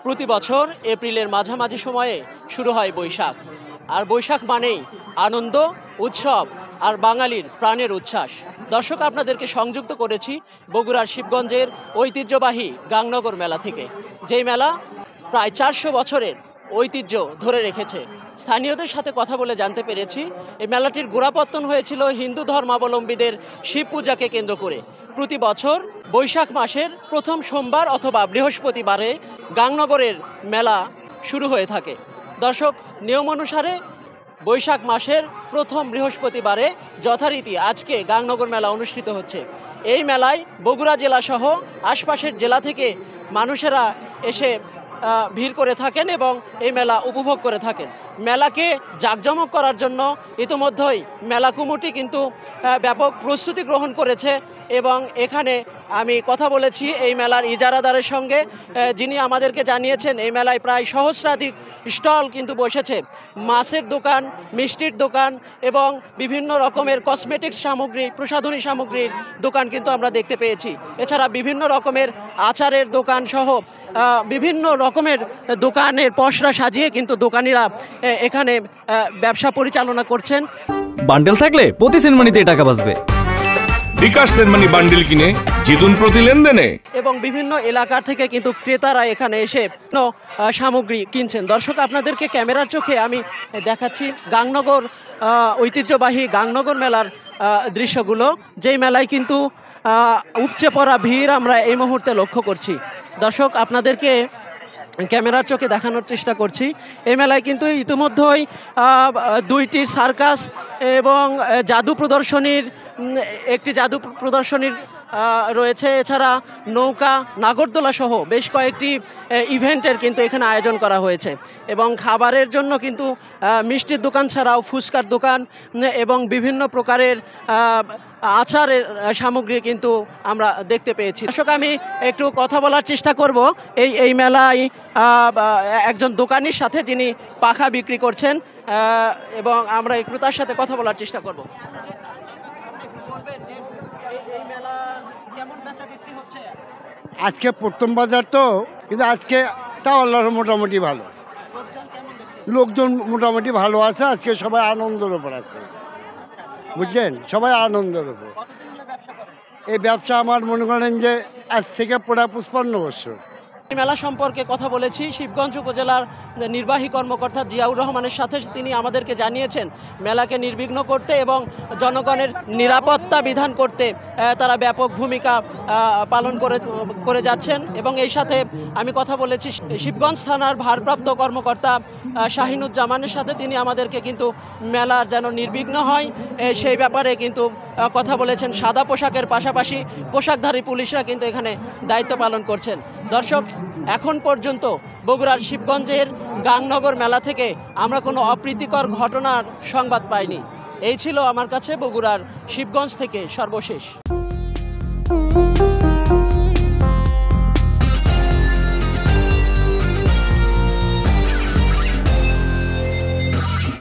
প্রতি বছর এপ্রিলের মাঝামাঝি সময়ে শুরু হয় বৈশাখ। আর বৈশাখ মানেই আনন্দ, উৎসব আর বাঙালির প্রাণের উচ্ছ্বাস। দর্শক, আপনাদেরকে সংযুক্ত করেছি বগুড়ার শিবগঞ্জের ঐতিহ্যবাহী গাংনগর মেলা থেকে, যেই মেলা প্রায় 400 বছরের ঐতিহ্য ধরে রেখেছে। স্থানীয়দের সাথে কথা বলে জানতে পেরেছি এই মেলাটির গোড়াপত্তন হয়েছিল হিন্দু ধর্মাবলম্বীদের শিব পূজাকে কেন্দ্র করে। প্রতি বছর বৈশাখ মাসের প্রথম সোমবার অথবা বৃহস্পতিবারে গাংনগরের মেলা শুরু হয়ে থাকে। দর্শক, নিয়ম অনুসারে বৈশাখ মাসের প্রথম বৃহস্পতিবারে যথারীতি আজকে গাংনগর মেলা অনুষ্ঠিত হচ্ছে। এই মেলায় বগুড়া জেলা সহ আশপাশের জেলা থেকে মানুষেরা এসে ভিড় করে থাকেন এবং এই মেলা উপভোগ করে থাকেন। মেলাকে জাঁকজমক করার জন্য ইতিমধ্যেই মেলা কমিটি কিন্তু ব্যাপক প্রস্তুতি গ্রহণ করেছে এবং এখানে আমি কথা বলেছি এই মেলার ইজারাদারের সঙ্গে, যিনি আমাদেরকে জানিয়েছেন এই মেলায় প্রায় সহস্রাধিক স্টল কিন্তু বসেছে। মাছের দোকান, মিষ্টির দোকান এবং বিভিন্ন রকমের কসমেটিক্স সামগ্রী, প্রসাধনী সামগ্রীর দোকান কিন্তু আমরা দেখতে পেয়েছি। এছাড়া বিভিন্ন রকমের আচারের দোকান সহ বিভিন্ন রকমের দোকানের পসরা সাজিয়ে কিন্তু দোকানিরা এখানে ব্যবসা পরিচালনা করছেন। বান্ডেল থাকলে প্রতি সেনমানিতে টাকা বাঁচবে। বিকাশ সেনমানি বান্ডেল কিনে জিতুন প্রতি লেনদেনে। এবং বিভিন্ন এলাকা থেকে কিন্তু ক্রেতারা এখানে এসে সামগ্রী কিনছেন। দর্শক, আপনাদেরকে ক্যামেরার চোখে আমি দেখাচ্ছি গাংনগর ঐতিহ্যবাহী গাংনগর মেলার দৃশ্যগুলো, যেই মেলায় কিন্তু উপচে পড়া ভিড় আমরা এই মুহূর্তে লক্ষ্য করছি। দর্শক, আপনাদেরকে ক্যামেরার চোখে দেখানোর চেষ্টা করছি। এই মেলায় কিন্তু ইতিমধ্যেই 2টি সার্কাস এবং জাদু প্রদর্শনীর একটি জাদু প্রদর্শনীর রয়েছে। এছাড়া নৌকা, নাগরদোলা সহ বেশ কয়েকটি ইভেন্টের কিন্তু এখানে আয়োজন করা হয়েছে এবং খাবারের জন্য কিন্তু মিষ্টির দোকান ছাড়াও ফুচকার দোকান এবং বিভিন্ন প্রকারের আচারের সামগ্রী কিন্তু আমরা দেখতে পেয়েছি। দর্শক, আমি একটু কথা বলার চেষ্টা করব এই মেলায় একজন দোকানির সাথে, যিনি পাখা বিক্রি করছেন এবং আমরা একটু তার সাথে কথা বলার চেষ্টা করব। আজকে প্রথম বাজার তো, কিন্তু আজকে তাও আল্লাহর মোটামুটি ভালো, লোকজন মোটামুটি ভালো আছে। আজকে সবাই আনন্দের উপর আছে, বুঝছেন, সবাই আনন্দের উপর। এই ব্যবসা আমার মনে করেন যে আজ থেকে প্রায় 55 বছর। মেলা সম্পর্কে কথা বলেছি শিবগঞ্জ উপজেলার নির্বাহী কর্মকর্তা জিয়াউর রহমানের সাথে। তিনি আমাদেরকে জানিয়েছেন মেলাকে নির্বিঘ্ন করতে এবং জনগণের নিরাপত্তা বিধান করতে তারা ব্যাপক ভূমিকা পালন করে যাচ্ছেন। এবং এই সাথে আমি কথা বলেছি শিবগঞ্জ থানার ভারপ্রাপ্ত কর্মকর্তা শাহিনুজ্জামানের সাথে। তিনি আমাদেরকে কিন্তু মেলার যেন নির্বিঘ্ন হয় সেই ব্যাপারে কিন্তু কথা বলেছেন। সাদা পোশাকের পাশাপাশি পোশাকধারী পুলিশরা কিন্তু এখানে দায়িত্ব পালন করছেন। দর্শক, এখন পর্যন্ত বগুড়ার শিবগঞ্জের গাংনগর মেলা থেকে আমরা কোনো অপ্রীতিকর ঘটনার সংবাদ পাইনি। এই ছিল আমার কাছে বগুড়ার শিবগঞ্জ থেকে সর্বশেষ।